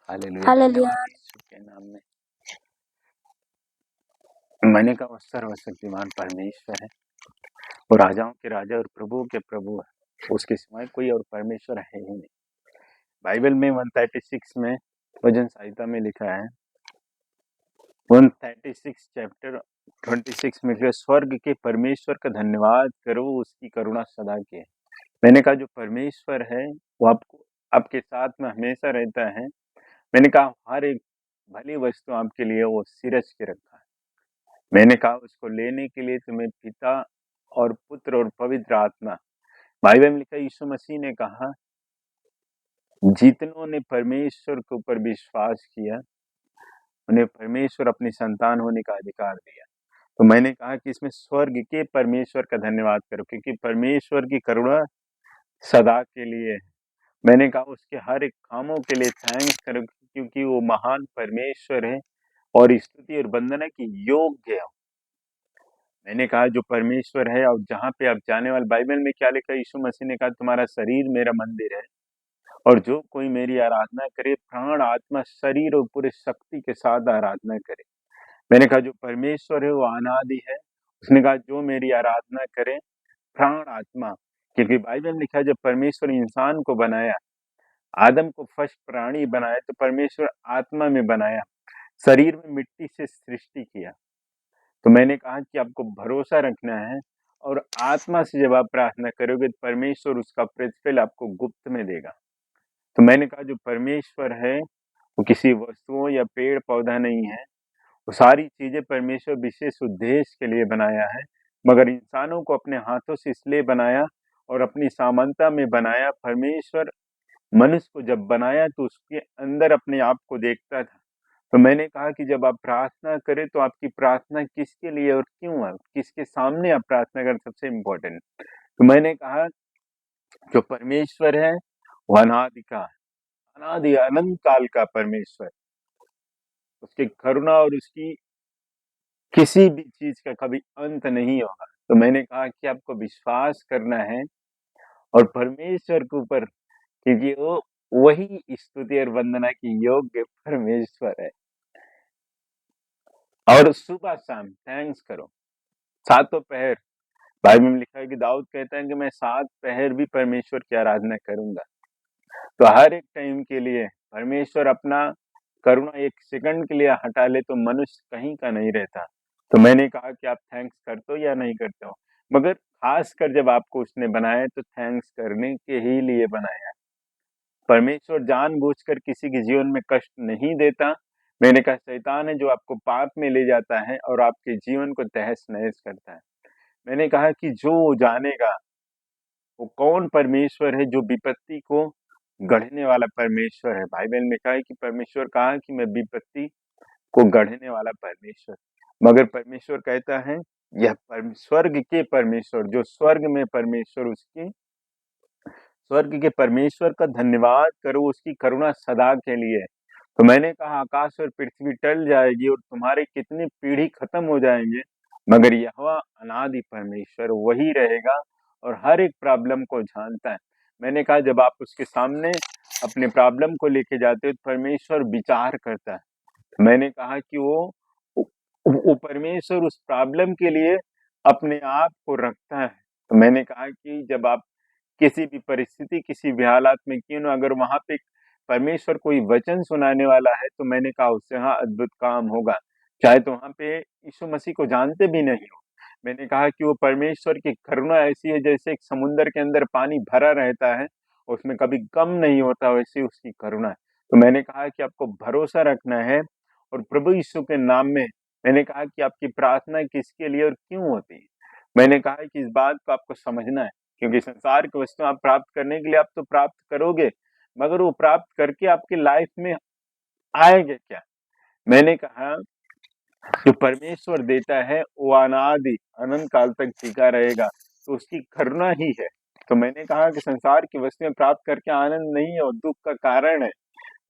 Hallelujah, hallelujah. धन्यवाद यीशु के नाम में। मैंने कहा वो सर्वशक्तिमान परमेश्वर है, वो राजाओं के राजा और प्रभुओं के प्रभु है, उसके सिवाय कोई और परमेश्वर है ही नहीं। बाइबल में 136 में वचन संहिता में लिखा है, 136 चैप्टर 26 में लिखा है, स्वर्ग के परमेश्वर का धन्यवाद करो, उसकी करुणा सदा की है। मैंने कहा जो परमेश्वर है वो आपको आपके साथ में हमेशा रहता है। मैंने कहा हर एक भली वस्तु आपके लिए वो सिरज के रखा है। मैंने कहा उसको लेने के लिए तुम्हें पिता और पुत्र और पवित्र आत्मा, बाइबल में लिखा है, यीशु मसीह ने कहा जितनों ने परमेश्वर के ऊपर विश्वास किया उन्हें परमेश्वर अपनी संतान होने का अधिकार दिया। तो मैंने कहा कि इसमें स्वर्ग के परमेश्वर का धन्यवाद करो, क्योंकि परमेश्वर की करुणा सदा के लिए है। मैंने कहा उसके हर एक कामों के लिए थैंक्स करो, क्योंकि वो महान परमेश्वर है और स्तुति और वंदना की योग्य है। मैंने कहा जो परमेश्वर है और जहाँ पे आप जाने वाले, बाइबल में क्या लिखा है, यीशु मसीह ने कहा तुम्हारा शरीर मेरा मंदिर है और जो कोई मेरी आराधना करे प्राण आत्मा शरीर और पूरे शक्ति के साथ आराधना करे। मैंने कहा जो परमेश्वर है वो अनादि है। उसने कहा जो मेरी आराधना करे प्राण आत्मा, क्योंकि बाइबल में लिखा है जब परमेश्वर इंसान को बनाया, आदम को फर्स्ट प्राणी बनाया, तो परमेश्वर आत्मा में बनाया, शरीर में मिट्टी से सृष्टि किया। तो मैंने कहा कि आपको भरोसा रखना है और आत्मा से जब आप प्रार्थना करोगे तो परमेश्वर उसका प्रतिफल आपको गुप्त में देगा। तो मैंने कहा जो परमेश्वर है वो किसी वस्तुओं या पेड़ पौधा नहीं है, वो सारी चीजें परमेश्वर विशेष उद्देश्य के लिए बनाया है, मगर इंसानों को अपने हाथों से इसलिए बनाया और अपनी समानता में बनाया। परमेश्वर मनुष्य को जब बनाया तो उसके अंदर अपने आप को देखता था। तो मैंने कहा कि जब आप प्रार्थना करें तो आपकी प्रार्थना किसके लिए और क्यों है, किसके सामने आप प्रार्थना करें, सबसे इम्पोर्टेंट। तो मैंने कहा जो परमेश्वर है वो अनादि का, अनादि अनंत काल का परमेश्वर, उसकी करुणा और उसकी किसी भी चीज का कभी अंत नहीं होगा। तो मैंने कहा कि आपको विश्वास करना है और परमेश्वर के ऊपर, क्योंकि वो वही स्तुति और वंदना की योग्य परमेश्वर है। और सुबह शाम थैंक्स करो, सातों पहर। बाइबल में लिखा है कि दाऊद कहता है कि मैं 7 पहर भी परमेश्वर की आराधना करूंगा। तो हर एक टाइम के लिए परमेश्वर अपना करुणा एक सेकंड के लिए हटा ले तो मनुष्य कहीं का नहीं रहता। तो मैंने कहा कि आप थैंक्स करते हो या नहीं करते हो, मगर खासकर जब आपको उसने बनाया तो थैंक्स करने के ही लिए बनाया। परमेश्वर जानबूझकर किसी के जीवन में कष्ट नहीं देता। मैंने कहा शैतान है जो आपको पाप में ले जाता है और आपके जीवन को तहस नहस करता है। मैंने कहा कि जो जानेगा वो कौन परमेश्वर है जो विपत्ति को गढ़ने वाला परमेश्वर है। बाइबल में कहा है कि परमेश्वर कहा कि मैं विपत्ति को गढ़ने वाला परमेश्वर, मगर परमेश्वर कहता है यह स्वर्ग के परमेश्वर, जो स्वर्ग में परमेश्वर, उसकी स्वर्ग के परमेश्वर का धन्यवाद करो, उसकी करुणा सदा के लिए। तो मैंने कहा आकाश और पृथ्वी टल जाएगी और तुम्हारे कितनी पीढ़ी खत्म हो जाएंगे, मगर यहोवा अनादि परमेश्वर वही रहेगा और हर एक प्रॉब्लम को जानता है। मैंने कहा जब आप उसके सामने अपने प्रॉब्लम को लेके जाते हो तो परमेश्वर विचार करता है। मैंने कहा कि वो परमेश्वर उस प्रॉब्लम के लिए अपने आप को रखता है। तो मैंने कहा कि जब आप किसी भी परिस्थिति, किसी भी हालात में क्यों ना, अगर वहां पे परमेश्वर कोई वचन सुनाने वाला है तो मैंने कहा उससे हाँ अद्भुत काम होगा, चाहे तो वहां पे यीशु मसीह को जानते भी नहीं हो। मैंने कहा कि वो परमेश्वर की करुणा ऐसी है जैसे एक समुद्र के अंदर पानी भरा रहता है, उसमें कभी कम नहीं होता, वैसी उसकी करुणा है। तो मैंने कहा कि आपको भरोसा रखना है और प्रभु यीशु के नाम में। मैंने कहा कि आपकी प्रार्थना किसके लिए और क्यों होती है। मैंने कहा कि इस बात को आपको समझना है, क्योंकि संसार की वस्तु आप प्राप्त करने के लिए आप तो प्राप्त करोगे, मगर वो प्राप्त करके आपकी लाइफ में आएंगे क्या। मैंने कहा जो परमेश्वर देता है वो अनादि अनंत काल तक टिका रहेगा, तो उसकी करुणा ही है। तो मैंने कहा कि संसार की वस्तुएं प्राप्त करके आनंद नहीं है और दुख का कारण है।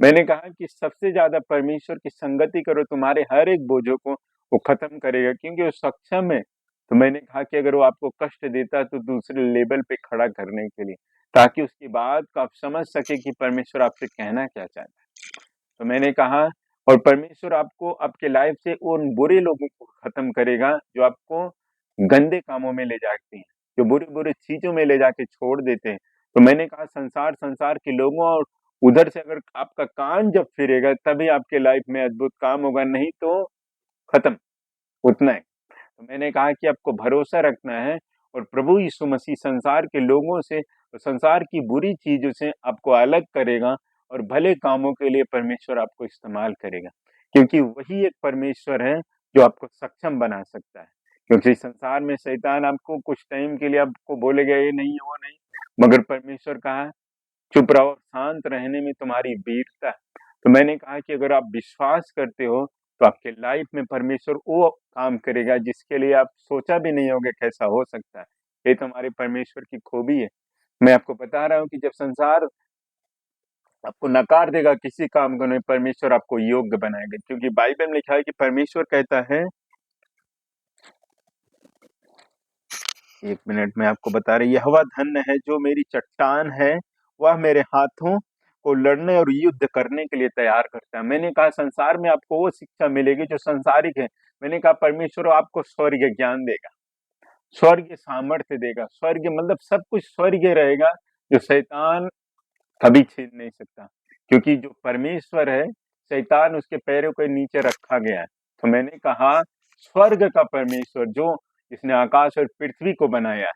मैंने कहा कि सबसे ज्यादा परमेश्वर की संगति करो, तुम्हारे हर एक बोझों को वो खत्म करेगा, क्योंकि वो सक्षम है। तो मैंने कहा कि अगर वो आपको कष्ट देता है तो दूसरे लेवल पे खड़ा करने के लिए, ताकि उसकी बात को आप समझ सके कि परमेश्वर आपसे कहना क्या चाहता है। तो मैंने कहा और परमेश्वर आपको आपके लाइफ से उन बुरे लोगों को खत्म करेगा जो आपको गंदे कामों में ले जाते हैं, जो बुरी-बुरी चीज़ों में ले जाके छोड़ देते हैं। तो मैंने कहा संसार के लोगों और उधर से अगर आपका कान जब फिरेगा तभी आपके लाइफ में अद्भुत काम होगा, नहीं तो खत्म, उतना है। तो मैंने कहा कि आपको भरोसा रखना है और प्रभु यीशु मसीह संसार के लोगों से और संसार की बुरी चीज़ों से आपको अलग करेगा और भले कामों के लिए परमेश्वर आपको इस्तेमाल करेगा। क्योंकि वही एक परमेश्वर है जो आपको सक्षम बना सकता है। क्योंकि संसार में शैतान आपको कुछ टाइम के लिए आपको बोलेगा ये नहीं, वो नहीं, मगर परमेश्वर कहा चुप रहो, शांत रहने में तुम्हारी वीरता है। तो मैंने कहा कि अगर आप विश्वास करते हो, तो आपके लाइफ में परमेश्वर वो काम करेगा जिसके लिए आप सोचा भी नहीं होगे कैसा हो सकता है। ये तो हमारे परमेश्वर की खूबी है। मैं आपको बता रहा हूँ कि जब संसार आपको नकार देगा किसी काम को नहीं, परमेश्वर आपको योग्य बनाएगा। क्योंकि बाइबल में लिखा है कि परमेश्वर कहता है, 1 मिनट में आपको बता रही यहोवा धन्य है जो मेरी चट्टान है, वह मेरे हाथों को लड़ने और युद्ध करने के लिए तैयार करता है। मैंने कहा संसार में आपको वो शिक्षा मिलेगी जो संसारिक है। मैंने कहा परमेश्वर आपको स्वर्गीय ज्ञान देगा, स्वर्गीय सामर्थ्य देगा, स्वर्गीय मतलब सब कुछ स्वर्गीय रहेगा जो शैतान कभी छीन नहीं सकता। क्योंकि जो परमेश्वर है, शैतान उसके पैरों के नीचे रखा गया है। तो मैंने कहा स्वर्ग का परमेश्वर जो जिसने आकाश और पृथ्वी को बनाया है,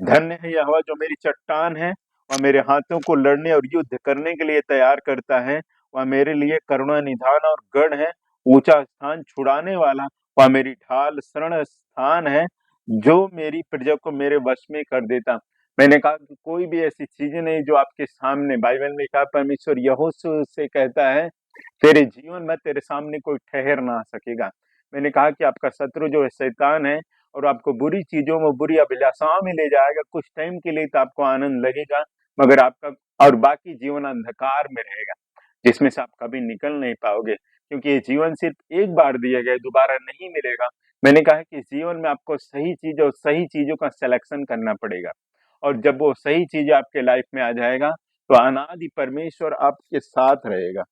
धन्य है यहोवा जो मेरी चट्टान है और मेरे हाथों को लड़ने और युद्ध करने के लिए तैयार करता है। वह मेरे लिए करुणा निधान और गढ़ है, ऊंचा स्थान छुड़ाने वाला। वह मेरी ढाल शरण स्थान है जो मेरी प्रजा को मेरे वश में कर देता। मैंने कहा कि कोई भी ऐसी चीज नहीं जो आपके सामने, बाइबल में कहा परमेश्वर यहोशू से कहता है तेरे जीवन में तेरे सामने कोई ठहर ना सकेगा। मैंने कहा कि आपका शत्रु जो है शैतान है और आपको बुरी चीजों में, बुरी अभिलाषाओं में ले जाएगा। कुछ टाइम के लिए तो आपको आनंद लगेगा, मगर आपका और बाकी जीवन अंधकार में रहेगा, जिसमें से आप कभी निकल नहीं पाओगे। क्योंकि ये जीवन सिर्फ एक बार दिया गया है, दोबारा नहीं मिलेगा। मैंने कहा कि जीवन में आपको सही चीज और सही चीजों का सिलेक्शन करना पड़ेगा। और जब वो सही चीज आपके लाइफ में आ जाएगा, तो अनादि परमेश्वर आपके साथ रहेगा।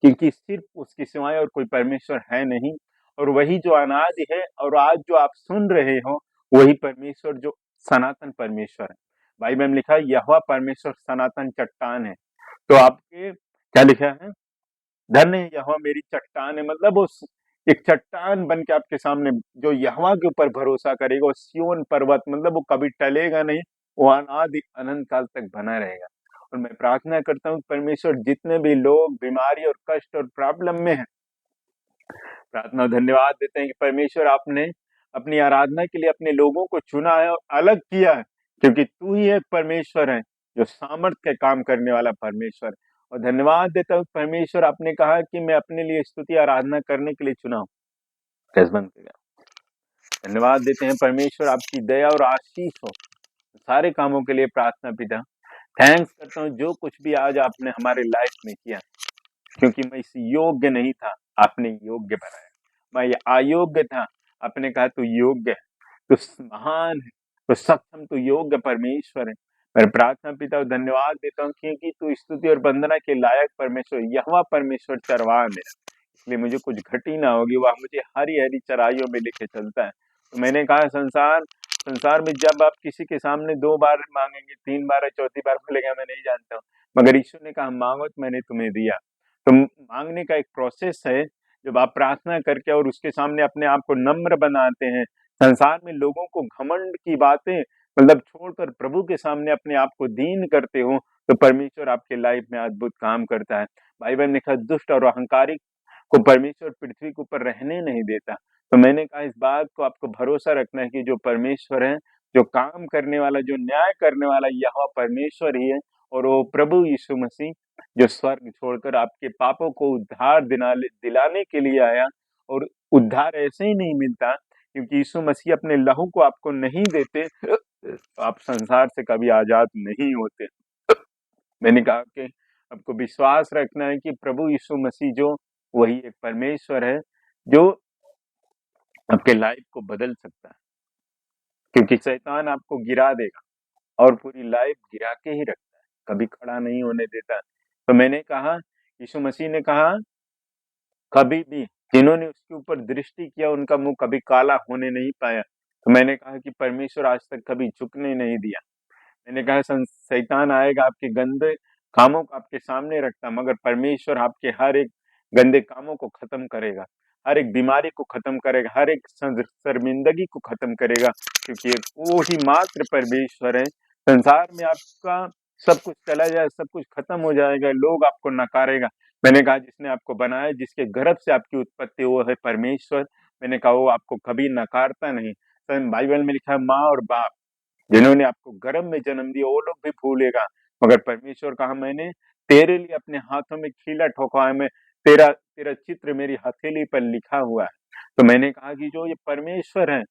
क्योंकि सिर्फ उसके सिवाय और कोई परमेश्वर है नहीं। और वही जो अनादि है और आज जो आप सुन रहे हो, वही परमेश्वर जो सनातन परमेश्वर है। बाइबल में लिखा है यहोवा परमेश्वर सनातन चट्टान है। तो आपके क्या लिखा है, धन्य है यहोवा मेरी चट्टान है। मतलब उस एक चट्टान बन के आपके सामने जो यहोवा के ऊपर भरोसा करेगा, वो सिय्योन पर्वत, मतलब वो कभी टलेगा नहीं, वो अनादि अनंत काल तक बना रहेगा। और मैं प्रार्थना करता हूँ परमेश्वर जितने भी लोग बीमारी और कष्ट और प्रॉब्लम में हैं, प्रार्थना और धन्यवाद देते हैं कि परमेश्वर आपने अपनी आराधना के लिए अपने लोगों को चुना है और अलग किया है। क्योंकि तू ही एक परमेश्वर है जो सामर्थ्य के काम करने वाला परमेश्वर। और धन्यवाद देता हूँ परमेश्वर, आपने कहा कि मैं अपने लिए स्तुति आराधना करने के लिए चुना हूँ। बंद कर गया। धन्यवाद देते हैं परमेश्वर, आपकी दया और आशीष हो सारे कामों के लिए। प्रार्थना पिता, थैंक्स करता हूँ जो कुछ भी आज आपने हमारे लाइफ में किया, क्योंकि मैं इस योग्य नहीं था, आपने योग्य बनाया। मैं ये अयोग्य था, आपने कहा तू योग्य है, तू महान है, तू सक्षम, तू योग्य परमेश्वर है। मैं प्रार्थना पिता और धन्यवाद देता हूँ क्योंकि तू स्तुति और वंदना के लायक परमेश्वर, यहोवा परमेश्वर चरवाहा मेरा, इसलिए मुझे कुछ घटी ना होगी। वह मुझे हरी हरी चराइयों में लेके चलता है। तो मैंने कहा संसार में जब आप किसी के सामने 2 बार मांगेंगे, 3 बार, चौथी बार बोलेगा मैं नहीं जानता हूँ, मगर ईश्वर ने कहा मांगो तो मैंने तुम्हें दिया। तो मांगने का एक प्रोसेस है, जब आप प्रार्थना करके और उसके सामने अपने आप को नम्र बनाते हैं, संसार में लोगों को घमंड की बातें मतलब छोड़कर प्रभु के सामने अपने आप को दीन करते हो, तो परमेश्वर आपके लाइफ में अद्भुत काम करता है। बाइबल में लिखा दुष्ट और अहंकारी को परमेश्वर पृथ्वी के ऊपर रहने नहीं देता। तो मैंने कहा इस बात को आपको भरोसा रखना है कि जो परमेश्वर है, जो काम करने वाला, जो न्याय करने वाला, यहोवा परमेश्वर ही है। और वो प्रभु यीशु मसीह जो स्वर्ग छोड़कर आपके पापों को उद्धार दिलाने के लिए आया। और उद्धार ऐसे ही नहीं मिलता, क्योंकि यीशु मसीह अपने लहू को आपको नहीं देते, तो आप संसार से कभी आजाद नहीं होते। मैंने कहा कि आपको विश्वास रखना है कि प्रभु यीशु मसीह जो वही एक परमेश्वर है जो आपके लाइफ को बदल सकता है। क्योंकि शैतान आपको गिरा देगा और पूरी लाइफ गिरा के ही रखता है, कभी खड़ा नहीं होने देता। तो मैंने कहा यीशु मसीह ने कहा, कभी भी जिन्होंने उसके ऊपर दृष्टि किया उनका मुंह कभी काला होने नहीं पाया। तो मैंने कहा कि परमेश्वर आज तक कभी झुकने नहीं दिया। मैंने कहा शैतान आएगा, आपके गंदे कामों को आपके सामने रखता, मगर परमेश्वर आपके हर एक गंदे कामों को खत्म करेगा, हर एक बीमारी को खत्म करेगा, हर एक शर्मिंदगी को खत्म करेगा, क्योंकि वो ही मात्र परमेश्वर है। संसार में आपका सब कुछ चला जाए, सब कुछ खत्म हो जाएगा, लोग आपको नकारेगा। मैंने कहा जिसने आपको बनाया, जिसके गर्भ से आपकी उत्पत्ति वो है परमेश्वर। मैंने कहा वो आपको कभी नकारता नहीं। बाइबल में लिखा है, माँ और बाप जिन्होंने आपको गर्भ में जन्म दिया वो लोग भी भूलेगा, मगर परमेश्वर कहा, मैंने तेरे लिए अपने हाथों में खीला ठोका है, मैं तेरा तेरा चित्र मेरी हथेली पर लिखा हुआ है। तो मैंने कहा कि जो ये परमेश्वर है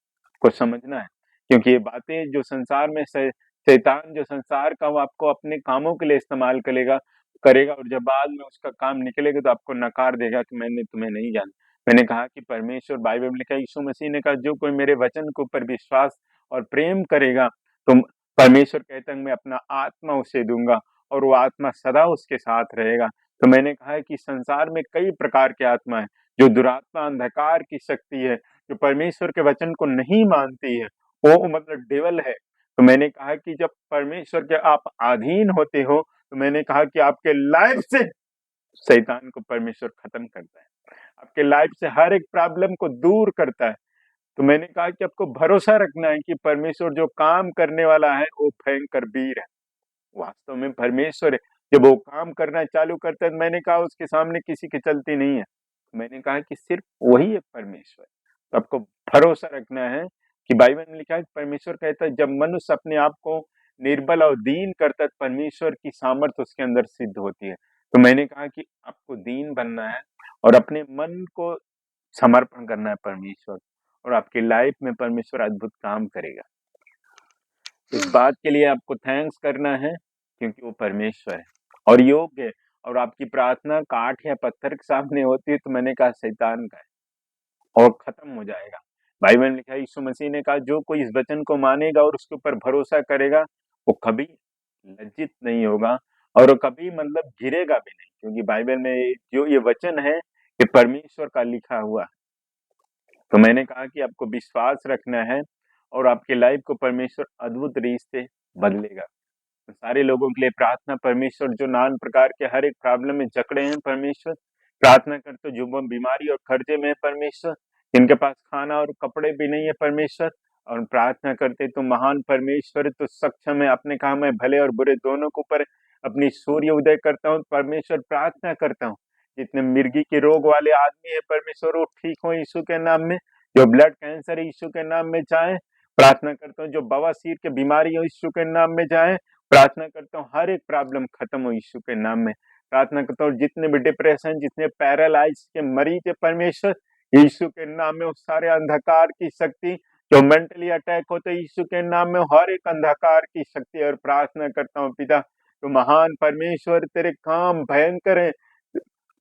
को समझना है, क्योंकि ये बातें जो संसार में शैतान जो संसार का वो आपको अपने कामों के लिए इस्तेमाल करेगा, और जब बाद में उसका काम निकलेगा तो आपको नकार देगा कि मैंने तुम्हें नहीं जाना। मैंने कहा कि परमेश्वर, बाइबल में लिखा है, यीशु मसीह ने कहा, जो कोई मेरे वचन के ऊपर विश्वास और प्रेम करेगा तो परमेश्वर कहता है मैं अपना आत्मा उसे दूंगा और वो आत्मा सदा उसके साथ रहेगा। तो मैंने कहा है कि संसार में कई प्रकार की आत्मा है, जो दुरात्मा अंधकार की शक्ति है, जो परमेश्वर के वचन को नहीं मानती है, वो मतलब डेवल है। तो मैंने कहा कि जब परमेश्वर के आप अधीन होते हो, तो मैंने कहा कि आपके लाइफ से शैतान को परमेश्वर खत्म करता है, आपके लाइफ से हर एक प्रॉब्लम को दूर करता है। तो मैंने कहा कि आपको भरोसा रखना है कि परमेश्वर जो काम करने वाला है वो भयंकर वीर है, वास्तव में परमेश्वर है। जब वो काम करना चालू करता है, तो मैंने कहा उसके सामने किसी की चलती नहीं है। मैंने कहा कि सिर्फ वही है परमेश्वर। तो आपको भरोसा रखना है कि बाइबल में लिखा है, परमेश्वर कहता है जब मनुष्य अपने आप को निर्बल और दीन करता है, परमेश्वर की सामर्थ्य उसके अंदर सिद्ध होती है। तो मैंने कहा कि आपको दीन बनना है और अपने मन को समर्पण करना है परमेश्वर, और आपकी लाइफ में परमेश्वर अद्भुत काम करेगा। इस बात के लिए आपको थैंक्स करना है, क्योंकि वो परमेश्वर है और योग्य है। और आपकी प्रार्थना काठ या पत्थर के सामने होती है, तो मैंने कहा शैतान का है और खत्म हो जाएगा। बाइबल में लिखा है, यीशु मसीह ने कहा, जो कोई इस वचन को मानेगा और उसके ऊपर भरोसा करेगा, वो कभी लज्जित नहीं होगा और वो कभी मतलब गिरेगा भी नहीं, क्योंकि बाइबल में जो ये वचन है ये परमेश्वर का लिखा हुआ। तो मैंने कहा कि आपको विश्वास रखना है और आपके लाइफ को परमेश्वर अद्भुत रीत से बदलेगा। तो सारे लोगों के लिए प्रार्थना, परमेश्वर जो नान प्रकार के हर एक प्रॉब्लम में जकड़े हैं, परमेश्वर प्रार्थना करते जो बीमारी और खर्चे में है, परमेश्वर जिनके पास खाना और कपड़े भी नहीं है, परमेश्वर और प्रार्थना करते तो महान परमेश्वर तो सक्षम है। अपने कहा, मैं भले और बुरे दोनों के ऊपर अपनी सूर्य उदय करता हूँ। परमेश्वर प्रार्थना करता हूँ जितने मिर्गी के रोग वाले आदमी है, परमेश्वर वो ठीक हो यीशु के नाम में। जो ब्लड कैंसर है, यीशु के नाम में जाए। प्रार्थना करता हूँ जो बवासीर के बीमारी हो, यीशु के नाम में जाए। प्रार्थना करता हूँ हर एक प्रॉब्लम खत्म हो यीशु के नाम में। प्रार्थना करता हूँ जितने भी डिप्रेशन, जितने पैरालाइज के मरीज है, परमेश्वर यीशु के नाम में, उस सारे अंधकार की शक्ति जो मेंटली अटैक होते हैं, यीशु के नाम में हर एक अंधकार की शक्ति। और प्रार्थना करता हूँ पिता, तो महान परमेश्वर तेरे काम भयंकर है।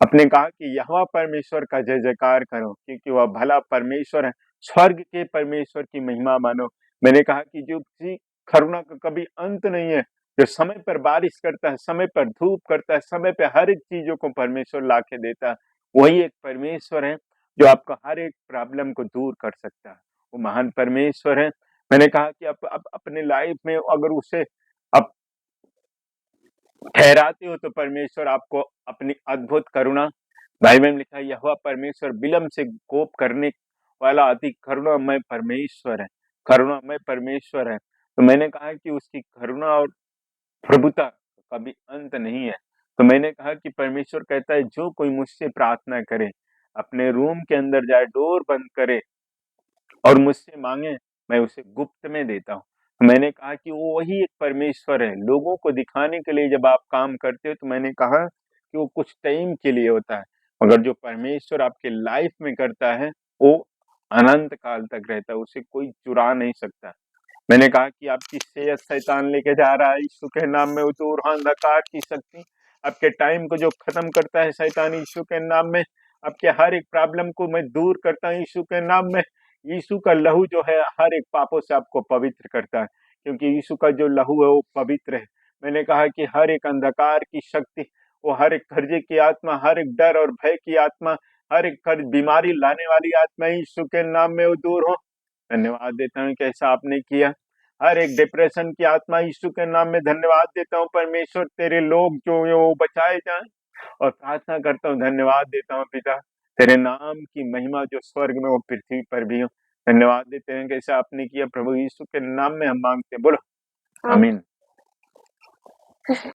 अपने कहा कि यहोवा परमेश्वर का जय जयकार करो, क्योंकि वह भला परमेश्वर है। स्वर्ग के परमेश्वर की महिमा मानो। मैंने कहा कि जो किसी करुणा का कभी अंत नहीं है, जो समय पर बारिश करता है, समय पर धूप करता है, समय पे हर एक चीजों को परमेश्वर ला के देता है, वही एक परमेश्वर है जो आपका हर एक प्रॉब्लम को दूर कर सकता है। वो महान परमेश्वर है। मैंने कहा कि आप अपने लाइफ में अगर उसे आप ठहराते हो, तो परमेश्वर आपको अपनी अद्भुत करुणा, बाइबल में लिखा है, यहोवा परमेश्वर विलम्ब से कोप करने वाला अति करुणामय परमेश्वर है, करुणामय परमेश्वर है। तो मैंने कहा कि उसकी करुणा और प्रभुता का कभी अंत नहीं है। तो मैंने कहा कि परमेश्वर कहता है, जो कोई मुझसे प्रार्थना करे, अपने रूम के अंदर जाए, डोर बंद करे और मुझसे मांगे, मैं उसे गुप्त में देता हूँ। तो मैंने कहा कि वो वही एक परमेश्वर है। लोगों को दिखाने के लिए जब आप काम करते हो, तो मैंने कहा कि वो कुछ टाइम के लिए होता है, मगर जो परमेश्वर आपके लाइफ में करता है वो अनंत काल तक रहता है, उसे कोई चुरा नहीं सकता। मैंने कहा कि आपकी सेहत शैतान लेके जा रहा है, यीशु के नाम में दूर हो अंधकार की शक्ति। आपके टाइम को जो खत्म करता है शैतान, यीशु के नाम में आपके हर एक प्रॉब्लम को मैं दूर करता हूँ यीशु के नाम में। यीशु का लहू जो है हर एक पापों से आपको पवित्र करता है, क्योंकि यीशु का जो लहू है वो पवित्र है। मैंने कहा कि हर एक अंधकार की शक्ति वो हर एक कर्जे की आत्मा, हर एक डर और भय की आत्मा, हर एक बीमारी लाने वाली आत्मा यीशु के नाम में वो दूर हो। धन्यवाद देता हूँ कि ऐसा आपने किया। हर एक डिप्रेशन की आत्मा यीशु के नाम में धन्यवाद देता हूँ परमेश्वर, तेरे लोग जो है वो बचाए जाएं। और प्रार्थना करता हूँ, धन्यवाद देता हूँ पिता, तेरे नाम की महिमा जो स्वर्ग में वो पृथ्वी पर भी हो। धन्यवाद देते हैं कैसे आपने किया प्रभु यीशु के नाम में हम मांगते, बोलो आमीन।